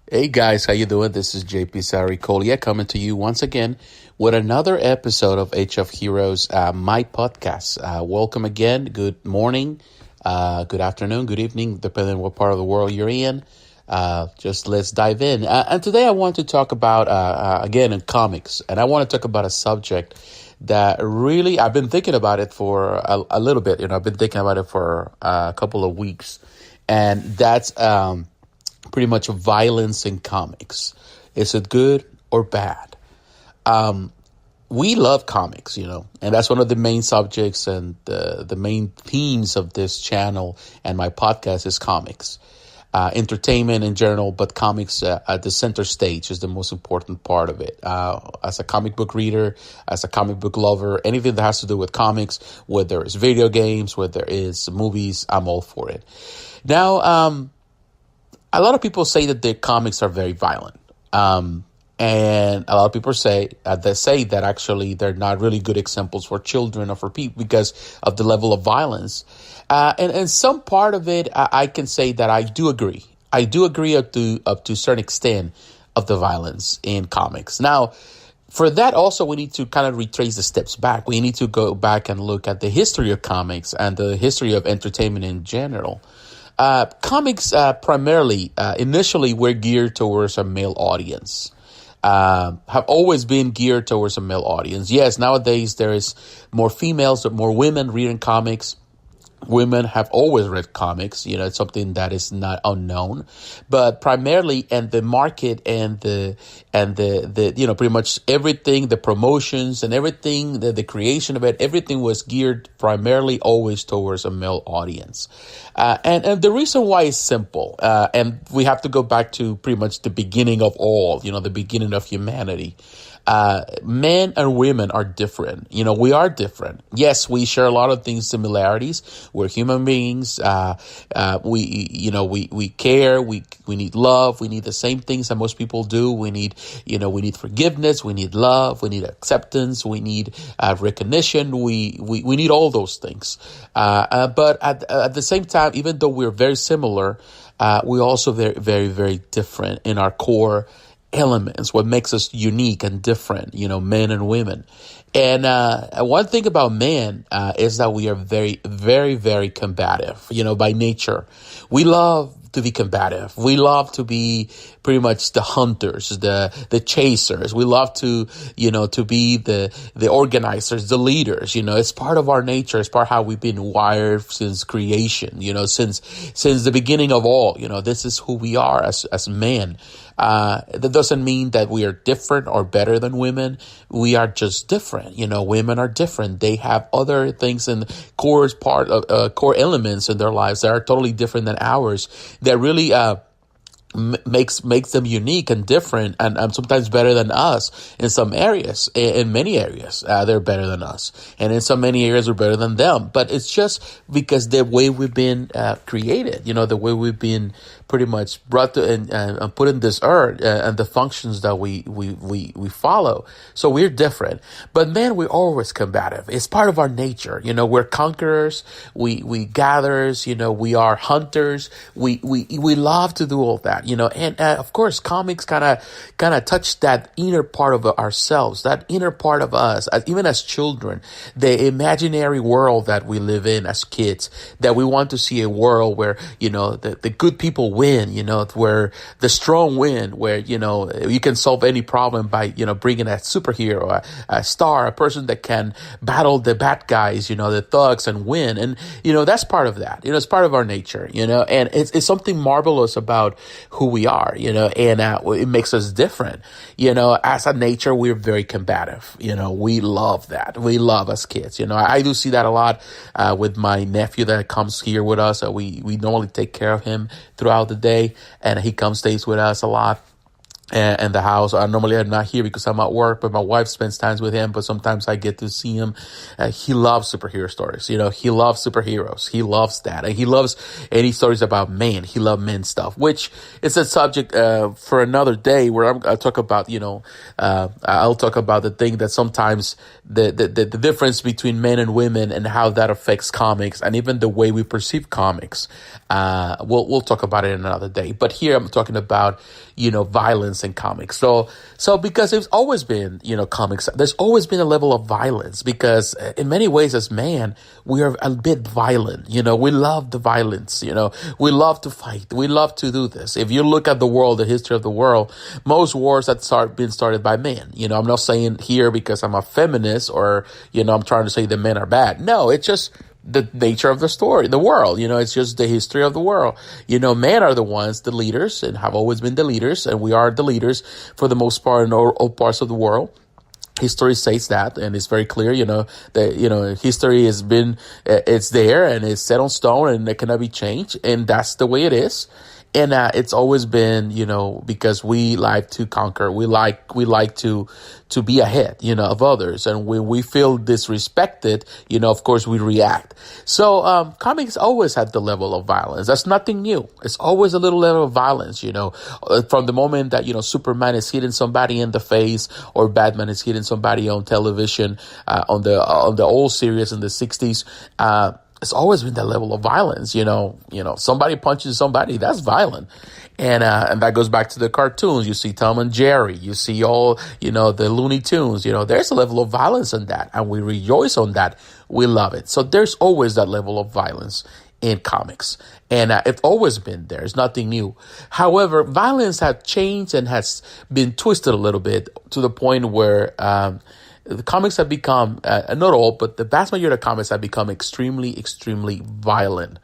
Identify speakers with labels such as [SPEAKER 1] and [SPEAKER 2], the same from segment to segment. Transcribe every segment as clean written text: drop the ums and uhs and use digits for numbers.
[SPEAKER 1] Hey guys, how you doing? This is JP Saricolia coming to you once again with another episode of Age of Heroes, my podcast. Welcome again. Good morning, good afternoon, good evening, depending on what part of the world you're in. Just let's dive in. And today I want to talk about, again, in comics. And I want to talk about a subject that really, I've been thinking about it for a little bit. I've been thinking about it for a couple of weeks. And that's pretty much violence in comics. Is it good or bad? We love comics, and that's one of the main subjects and the main themes of this channel and my podcast is comics. Entertainment in general, but comics at the center stage is the most important part of it. As a comic book reader, as a comic book lover, anything that has to do with comics, whether it's video games, whether it's movies, I'm all for it. Now, a lot of people say that the comics are very violent. And a lot of people say that actually they're not really good examples for children or for people because of the level of violence. And some part of it, I can say that I do agree. I do agree up to a certain extent of the violence in comics. Now, for that also, we need to kind of retrace the steps back. We need to go back and look at the history of comics and the history of entertainment in general. Comics primarily, initially, were geared towards a male audience. Have always been geared towards a male audience. Yes, nowadays there is more females, but more women reading comics. Women have always read comics. It's something that is not unknown, but primarily, and the market and the pretty much everything, the promotions and everything, the creation of it, everything was geared primarily always towards a male audience. And the reason why is simple. And we have to go back to pretty much the beginning of all, the beginning of humanity. Men and women are different. We are different. Yes, we share a lot of things, similarities. We're human beings. We care. We need love. We need the same things that most people do. We need forgiveness. We need love. We need acceptance. We need recognition. We need all those things. But at the same time, even though we're very similar, we're also very, very, very different in our core elements, what makes us unique and different, men and women. And one thing about men is that we are very, very, very combative, by nature. We love to be combative. We love to be pretty much the hunters, the chasers. We love to be the organizers, the leaders. It's part of our nature. It's part of how we've been wired since creation, since the beginning of all. This is who we are as men. That doesn't mean that we are different or better than women. We are just different. Women are different. They have other things and core elements in their lives that are totally different than ours. That really makes them unique and different and sometimes better than us in some areas. In many areas, they're better than us. And in so many areas, we're better than them. But it's just because the way we've been created, the way we've been pretty much brought to and put in this earth and the functions that we follow. So we're different. But man, we're always combative. It's part of our nature. We're conquerors. We gatherers. We are hunters. We love to do all that. And of course, comics kind of touch that inner part of ourselves, that inner part of us, even as children, the imaginary world that we live in as kids, that we want to see a world where, the good people win, where the strong win, where, you can solve any problem by, bringing a superhero, a star, a person that can battle the bad guys, the thugs and win. And, that's part of that. It's part of our nature, and it's something marvelous about who we are, and it makes us different. As a nature, we're very combative. We love that. We love as kids. I do see that a lot with my nephew that comes here with us. We normally take care of him throughout the day, and he stays with us a lot. and the house. Normally I'm not here because I'm at work, but my wife spends times with him, but sometimes I get to see him. He loves superhero stories. He loves superheroes. He loves that. And he loves any stories about men. He loves men stuff, which is a subject, for another day where I'll talk about, I'll talk about the thing that sometimes the difference between men and women and how that affects comics and even the way we perceive comics. We'll talk about it in another day. But here I'm talking about, violence in comics. So because it's always been, comics, there's always been a level of violence because in many ways as man, we are a bit violent. We love the violence. We love to fight. We love to do this. If you look at the world, the history of the world, most wars that been started by men. I'm not saying here because I'm a feminist or, I'm trying to say that men are bad. No, it's just the nature of the story, the world, it's just the history of the world. Men are the ones, the leaders, and have always been the leaders, and we are the leaders for the most part in all parts of the world. History says that, and it's very clear, that, history has been, it's there and it's set on stone and it cannot be changed. And that's the way it is. And it's always been, because we like to conquer. We like to be ahead, of others. And when we feel disrespected, of course we react. So comics always had the level of violence. That's nothing new. It's always a little level of violence, from the moment that, Superman is hitting somebody in the face or Batman is hitting somebody on television, on the old series in the 60s. It's always been that level of violence, somebody punches somebody, that's violent. And that goes back to the cartoons. You see Tom and Jerry, you see all, the Looney Tunes, there's a level of violence in that and we rejoice on that. We love it. So there's always that level of violence in comics. And it's always been there. It's nothing new. However, violence has changed and has been twisted a little bit to the point where, the comics have become, not all, but the vast majority of comics have become extremely, extremely violent.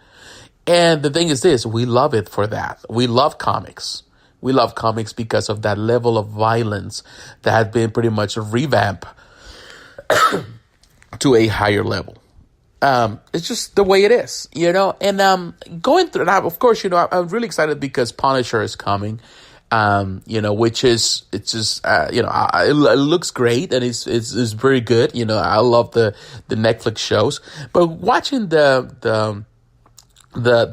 [SPEAKER 1] And the thing is this, we love it for that. We love comics. We love comics because of that level of violence that has been pretty much revamped to a higher level. It's just the way it is, and going through that, of course, I'm really excited because Punisher is coming. Which is, it's just, it looks great and it's very good. I love the Netflix shows, but watching the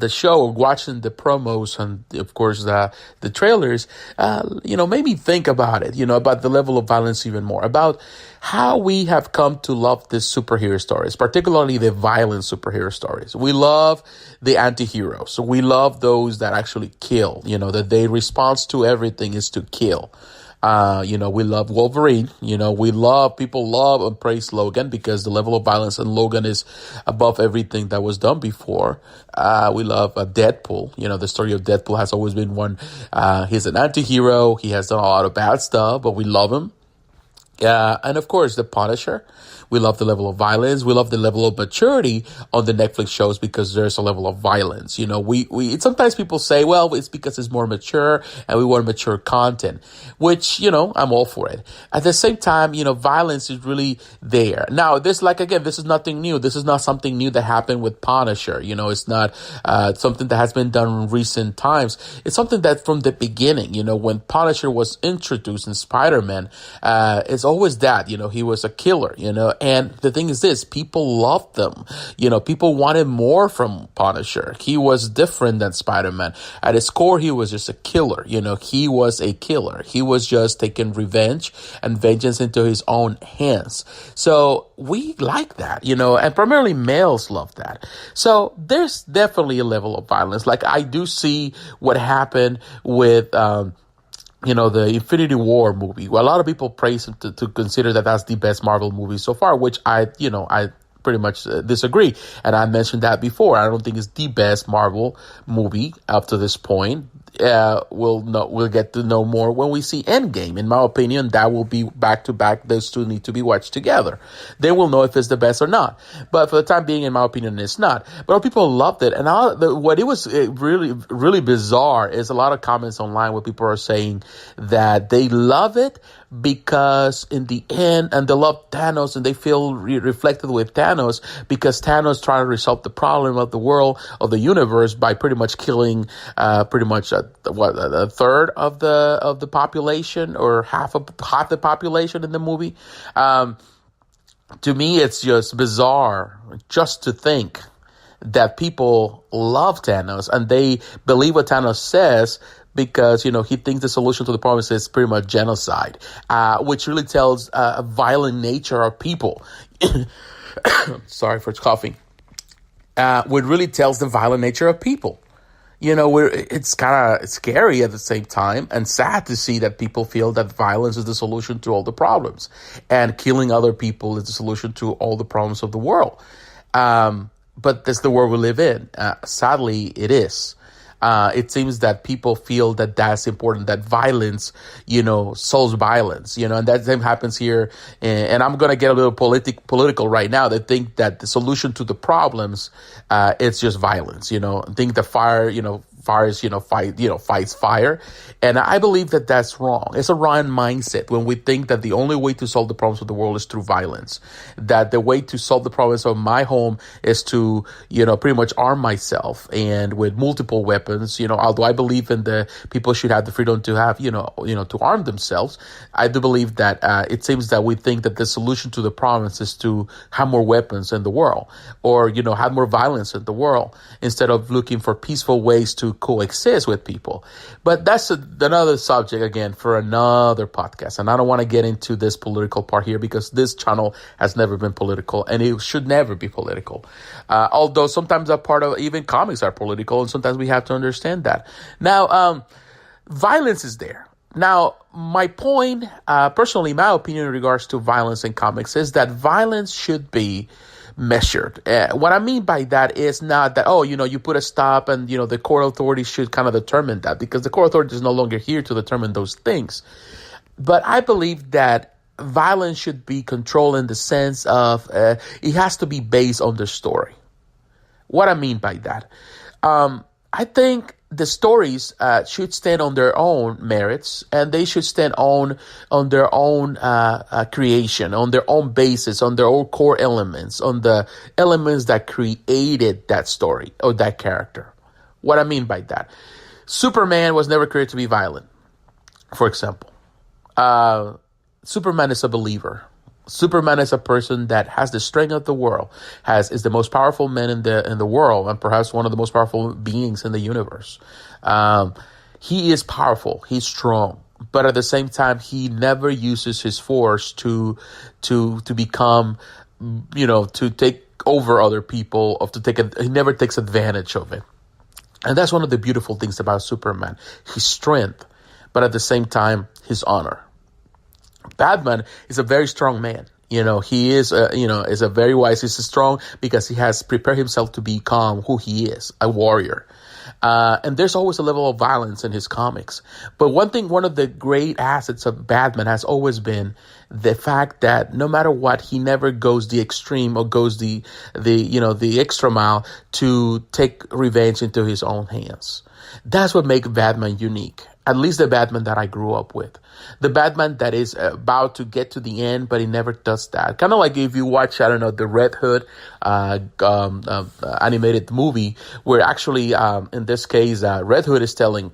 [SPEAKER 1] show, watching the promos and of course the trailers, made me think about it, about the level of violence even more, about how we have come to love these superhero stories, particularly the violent superhero stories. We love the anti-heroes. So we love those that actually kill, that their response to everything is to kill. We love Wolverine. People love and praise Logan because the level of violence in Logan is above everything that was done before. We love Deadpool. The story of Deadpool has always been one. He's an anti-hero. He has done a lot of bad stuff, but we love him. And of course, the Punisher. We love the level of violence. We love the level of maturity on the Netflix shows because there's a level of violence. Sometimes people say, well, it's because it's more mature and we want mature content, which, I'm all for it. At the same time, violence is really there. Now, this is nothing new. This is not something new that happened with Punisher. It's not, something that has been done in recent times. It's something that from the beginning, when Punisher was introduced in Spider-Man, it's always that, he was a killer, and the thing is this, people loved them. People wanted more from Punisher. He was different than Spider-Man. At his core, he was just a killer. He was a killer. He was just taking revenge and vengeance into his own hands. So we like that, and primarily males love that. So there's definitely a level of violence. Like I do see what happened with, the Infinity War movie. Well, a lot of people praise him to consider that that's the best Marvel movie so far, which I pretty much disagree. And I mentioned that before. I don't think it's the best Marvel movie up to this point. We'll get to know more when we see Endgame. In my opinion, that will be back to back. Those two need to be watched together. Then we'll know if it's the best or not. But for the time being, in my opinion, it's not. But people loved it. And what it was really, really bizarre is a lot of comments online where people are saying that they love it, because in the end, and they love Thanos and they feel reflected with Thanos because Thanos trying to resolve the problem of the world, of the universe, by pretty much killing pretty much a third of the population, or half the population in the movie. To me, it's just bizarre just to think that people love Thanos and they believe what Thanos says because, he thinks the solution to the problem is pretty much genocide, which really tells a violent nature of people. Sorry for coughing. Which really tells the violent nature of people. It's kind of scary at the same time and sad to see that people feel that violence is the solution to all the problems and killing other people is the solution to all the problems of the world. But that's the world we live in. Sadly, it is. It seems that people feel that that's important, that violence, solves violence, and that same happens here. And I'm going to get a little political right now. They think that the solution to the problems, it's just violence, think the fire, fights fire. And I believe that that's wrong. It's a wrong mindset when we think that the only way to solve the problems of the world is through violence, that the way to solve the problems of my home is to, pretty much arm myself and with multiple weapons, although I believe in the people should have the freedom to have, to arm themselves. I do believe that it seems that we think that the solution to the problems is to have more weapons in the world or, have more violence in the world instead of looking for peaceful ways to coexist with people. But that's another subject again for another podcast. And I don't want to get into this political part here because this channel has never been political and it should never be political. Although sometimes a part of even comics are political and sometimes we have to understand that. Now, violence is there. Now, my point, personally, my opinion in regards to violence in comics is that violence should be measured. What I mean by that is not that, you put a stop and, the court authorities should kind of determine that because the court authority is no longer here to determine those things. But I believe that violence should be controlled in the sense of it has to be based on the story. What I mean by that, I think the stories should stand on their own merits and they should stand on their own creation, on their own basis, on their own core elements, on the elements that created that story or that character. What I mean by that, Superman was never created to be violent, for example. Superman is a believer. Superman is a person that has the strength of the world, is the most powerful man in the world, and perhaps one of the most powerful beings in the universe. He is powerful. He's strong, but at the same time, he never uses his force to become, to take over other people, he never takes advantage of it. And that's one of the beautiful things about Superman: his strength, but at the same time, his honor. Batman is a very strong man. He is a very wise. He's strong because he has prepared himself to become who he is, a warrior. And there's always a level of violence in his comics. But one of the great assets of Batman has always been the fact that no matter what, he never goes the extreme or goes the extra mile to take revenge into his own hands. That's what makes Batman unique. At least the Batman that I grew up with. The Batman that is about to get to the end, but he never does that. Kind of like if you watch, the Red Hood animated movie, where actually, in this case, Red Hood is telling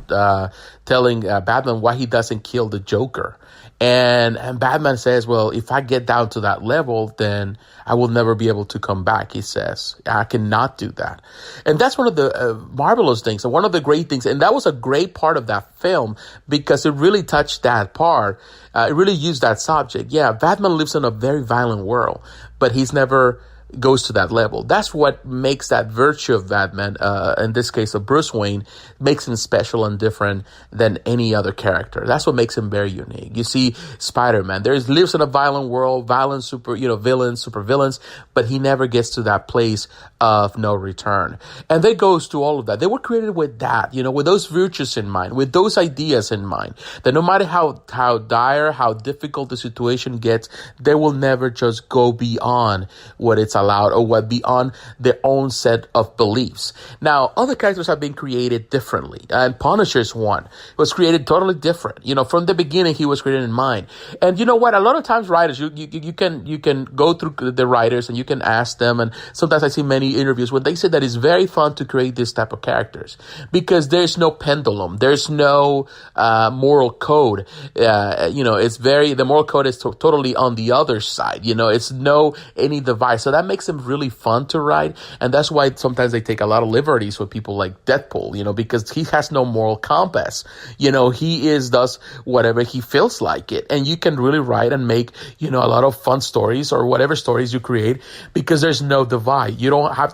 [SPEAKER 1] Batman why he doesn't kill the Joker. And Batman says, well, if I get down to that level, then I will never be able to come back, he says. I cannot do that. And that's one of the marvelous things and one of the great things. And that was a great part of that film because it really touched that part. It really used that subject. Yeah, Batman lives in a very violent world, but he's never goes to that level. That's what makes that virtue of Batman, in this case of Bruce Wayne, makes him special and different than any other character. That's what makes him very unique. You see, Spider-Man, lives in a violent world, violent villains, super villains, but he never gets to that place of no return. And that goes to all of that. They were created with that, with those virtues in mind, with those ideas in mind, that no matter how dire, how difficult the situation gets, they will never just go beyond what it's allowed or what beyond their own set of beliefs. Now, other characters have been created differently, and Punisher's one was created totally different. From the beginning, he was created in mind. And you know what? A lot of times, writers, you can go through the writers and you can ask them. And sometimes I see many interviews where they say that it's very fun to create this type of characters because there's no pendulum, there's no moral code. The moral code is totally on the other side. It's no any device. So that makes them really fun to write. And that's why sometimes they take a lot of liberties with people like Deadpool, because he has no moral compass. He does whatever he feels like it. And you can really write and make, a lot of fun stories or whatever stories you create because there's no divide.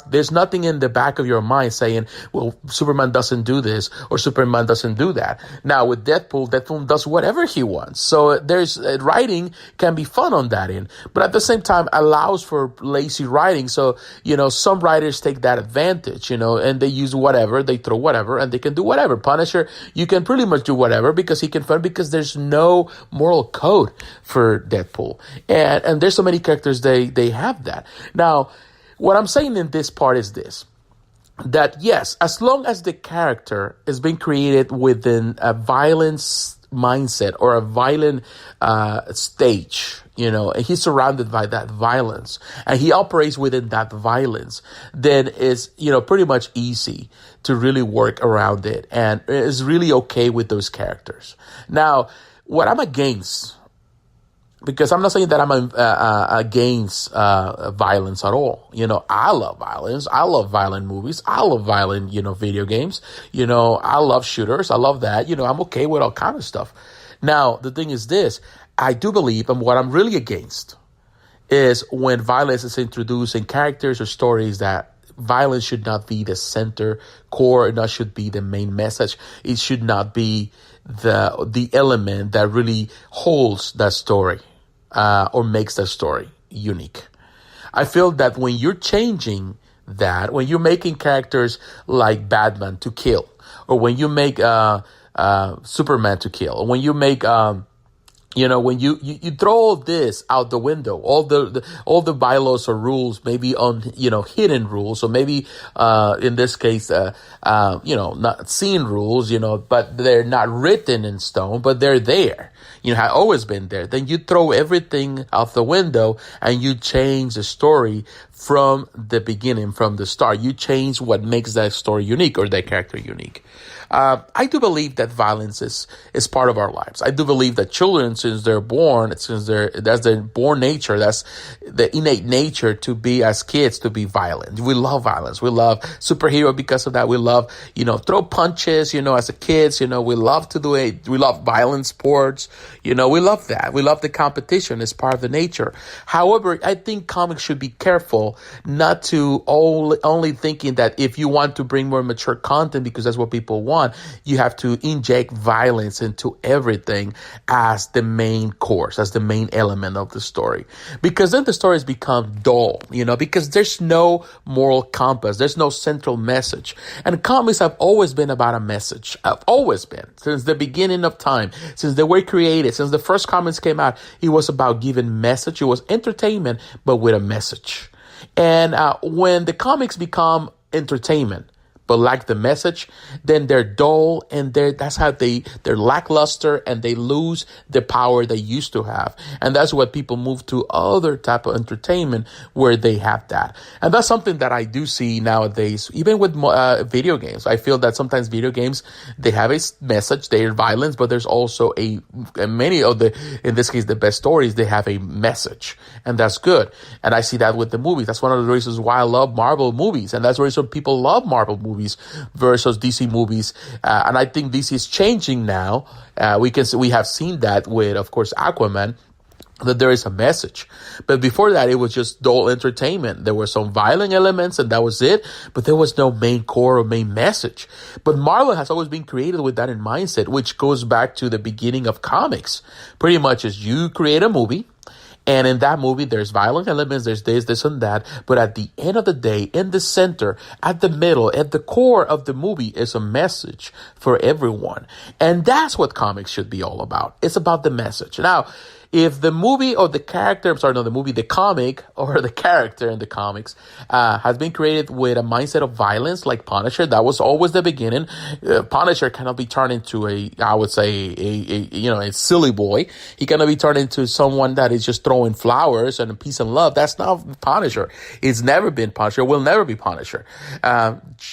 [SPEAKER 1] There's nothing in the back of your mind saying, well, Superman doesn't do this or Superman doesn't do that. Now with Deadpool does whatever he wants. So there's writing can be fun on that end, but at the same time allows for lazy writing. So, some writers take that advantage, and they use whatever, they throw whatever, and they can do whatever. Punisher, you can pretty much do whatever because he can fun because there's no moral code for Deadpool. And there's so many characters, they have that. Now, what I'm saying in this part is this. That yes, as long as the character is being created within a violence mindset or a violent stage, and he's surrounded by that violence and he operates within that violence, then it's, pretty much easy to really work around it and is really okay with those characters. Now, what I'm against, because I'm not saying that I'm against violence at all. I love violence. I love violent movies. I love violent, video games. I love shooters. I love that. I'm okay with all kind of stuff. Now, the thing is this. I do believe, and what I'm really against is when violence is introduced in characters or stories that violence should not be the center core. It not should be the main message. It should not be the element that really holds that story. Or makes that story unique. I feel that when you're changing that, when you're making characters like Batman to kill, or when you make Superman to kill, or when you make when you throw all this out the window, all the bylaws or rules, maybe on, hidden rules, or maybe, in this case, not seen rules, but they're not written in stone, but they're there, have always been there. Then you throw everything out the window and you change the story from the beginning, from the start. You change what makes that story unique or that character unique. I do believe that violence is part of our lives. I do believe that children, since they're born, that's their born nature, that's the innate nature to be, as kids, to be violent. We love violence. We love superhero because of that. We love, throw punches, as a kids, we love to do it. We love violent sports. We love that. We love the competition. It's part of the nature. However, I think comics should be careful not to only thinking that if you want to bring more mature content because that's what people want, you have to inject violence into everything as the main course, as the main element of the story. Because then the stories become dull, because there's no moral compass. There's no central message. And comics have always been about a message. Have always been. Since the beginning of time. Since they were created. Since the first comics came out. It was about giving message. It was entertainment, but with a message. And when the comics become entertainment, but lack the message, then they're dull and that's how they're lackluster and they lose the power they used to have. And that's what people move to other type of entertainment where they have that. And that's something that I do see nowadays, even with video games. I feel that sometimes video games, they have a message, they're violence, but there's also many of in this case, the best stories, they have a message. And that's good. And I see that with the movies. That's one of the reasons why I love Marvel movies. And that's the reason people love Marvel movies versus DC movies. And I think DC is changing now. We have seen that with, of course, Aquaman, that there is a message. But before that, it was just dull entertainment. There were some violent elements and that was it, but there was no main core or main message. But Marvel has always been created with that in mindset, which goes back to the beginning of comics. Pretty much as you create a movie, and in that movie, there's violent elements, there's this and that. But at the end of the day, in the center, at the middle, at the core of the movie is a message for everyone. And that's what comics should be all about. It's about the message. Now, If the movie or the character, I'm sorry, no, the movie, the comic or the character in the comics has been created with a mindset of violence, like Punisher, that was always the beginning. Punisher cannot be turned into I would say, a silly boy. He cannot be turned into someone that is just throwing flowers and peace and love. That's not Punisher. It's never been Punisher. Will never be Punisher.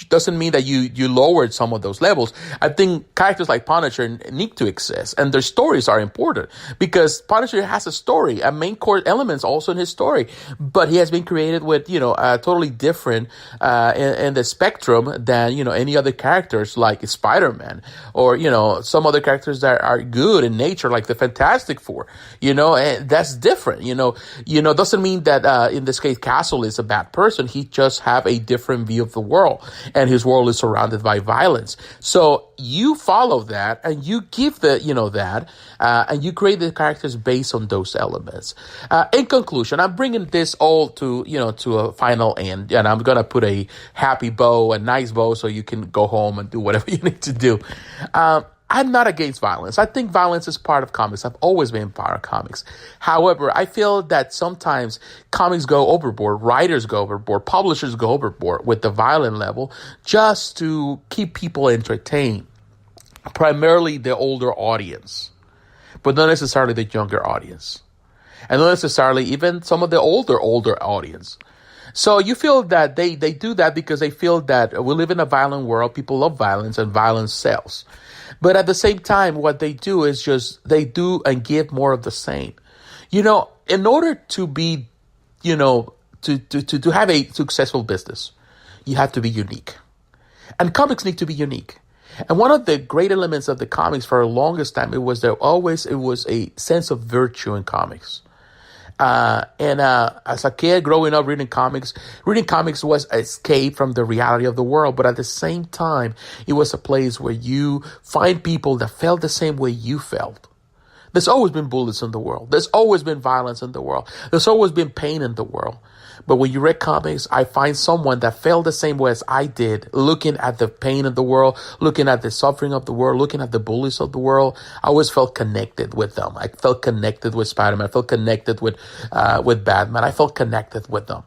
[SPEAKER 1] Doesn't mean that you lowered some of those levels. I think characters like Punisher need to exist, and their stories are important because Punisher has a story, a main core elements also in his story, but he has been created with totally different in the spectrum than any other characters like Spider-Man or some other characters that are good in nature like the Fantastic Four. And that's different. Doesn't mean that in this case Castle is a bad person. He just have a different view of the world, and his world is surrounded by violence. So you follow that, and you give and you create the characters based on those elements. In conclusion, I'm bringing this all to a final end, and I'm gonna put a happy bow, a nice bow, so you can go home and do whatever you need to do. I'm not against violence. I think violence is part of comics. I've always been part of comics. However, I feel that sometimes comics go overboard, writers go overboard, publishers go overboard with the violent level just to keep people entertained, primarily the older audience, but not necessarily the younger audience, and not necessarily even some of the older audience. So you feel that they do that because they feel that we live in a violent world, people love violence, and violence sells. But at the same time, what they do is just they do and give more of the same. In order to be, to have a successful business, you have to be unique. And comics need to be unique. And one of the great elements of the comics for the longest time, it was a sense of virtue in comics. As a kid growing up reading comics was an escape from the reality of the world. But at the same time, it was a place where you find people that felt the same way you felt. There's always been bullets in the world. There's always been violence in the world. There's always been pain in the world. But when you read comics, I find someone that felt the same way as I did, looking at the pain of the world, looking at the suffering of the world, looking at the bullies of the world. I always felt connected with them. I felt connected with Spider-Man. I felt connected with Batman. I felt connected with them.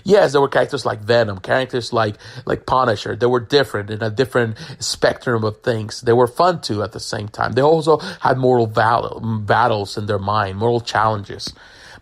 [SPEAKER 1] Yes, there were characters like Venom, characters like Punisher. They were different in a different spectrum of things. They were fun too at the same time. They also had moral battles in their mind, moral challenges.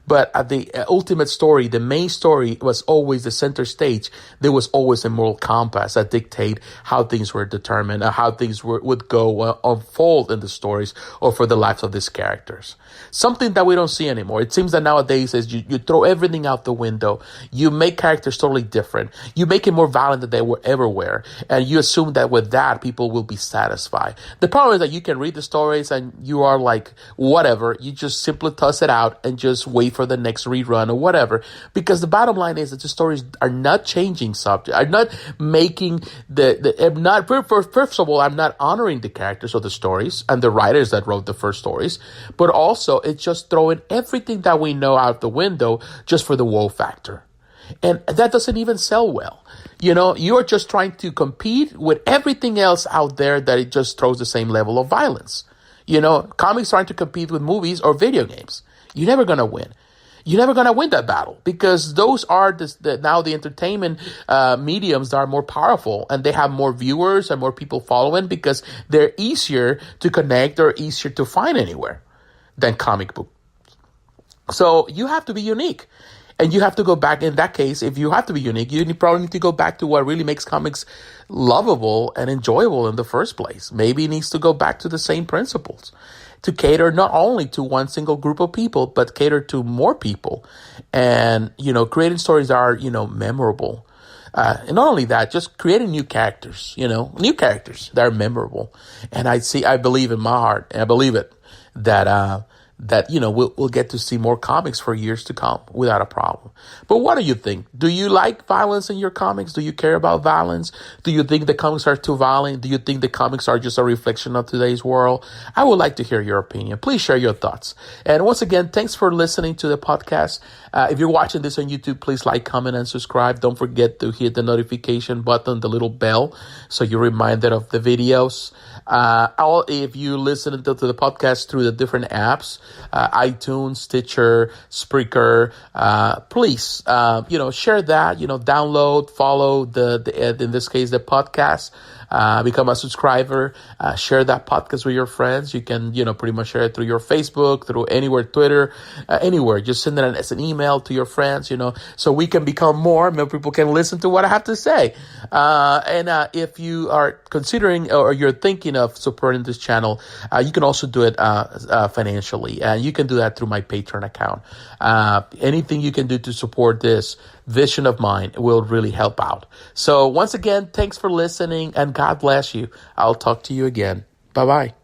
[SPEAKER 1] But at the ultimate story, the main story was always the center stage. There was always a moral compass that dictate how things were determined, how things would go unfold in the stories or for the lives of these characters. Something that we don't see anymore. It seems that nowadays is you throw everything out the window. You make characters totally different. You make it more violent than they were ever were. And you assume that with that, people will be satisfied. The problem is that you can read the stories and you are like, whatever. You just simply toss it out and just wait for the next rerun or whatever. Because the bottom line is that the stories are not changing subject, are not making first of all, I'm not honoring the characters of the stories and the writers that wrote the first stories, but also it's just throwing everything that we know out the window just for the wow factor. And that doesn't even sell well. You're just trying to compete with everything else out there that it just throws the same level of violence. Comics trying to compete with movies or video games. You're never going to win. You're never going to win that battle because those are now the entertainment mediums that are more powerful and they have more viewers and more people following because they're easier to connect or easier to find anywhere than comic book. So you have to be unique. And you have to go back, in that case, if you have to be unique, you probably need to go back to what really makes comics lovable and enjoyable in the first place. Maybe it needs to go back to the same principles to cater not only to one single group of people, but cater to more people. And, creating stories that are, memorable. And not only that, just creating new characters that are memorable. And I believe in my heart, and I believe it, that we'll get to see more comics for years to come without a problem. But what do you think? Do you like violence in your comics? Do you care about violence? Do you think the comics are too violent? Do you think the comics are just a reflection of today's world? I would like to hear your opinion. Please share your thoughts. And once again, thanks for listening to the podcast. If you're watching this on YouTube, please like, comment, and subscribe. Don't forget to hit the notification button, the little bell, so you're reminded of the videos. If you listen to the podcast through the different apps, iTunes, Stitcher, Spreaker. Please, share that, download, follow in this case, the podcast. Become a subscriber, share that podcast with your friends. You can, pretty much share it through your Facebook, through anywhere, Twitter, anywhere. Just send it as an email to your friends, so we can become more people can listen to what I have to say. And if you are considering or you're thinking of supporting this channel, you can also do it financially. You can do that through my Patreon account. Anything you can do to support this vision of mine will really help out. So once again, thanks for listening and God bless you. I'll talk to you again. Bye-bye.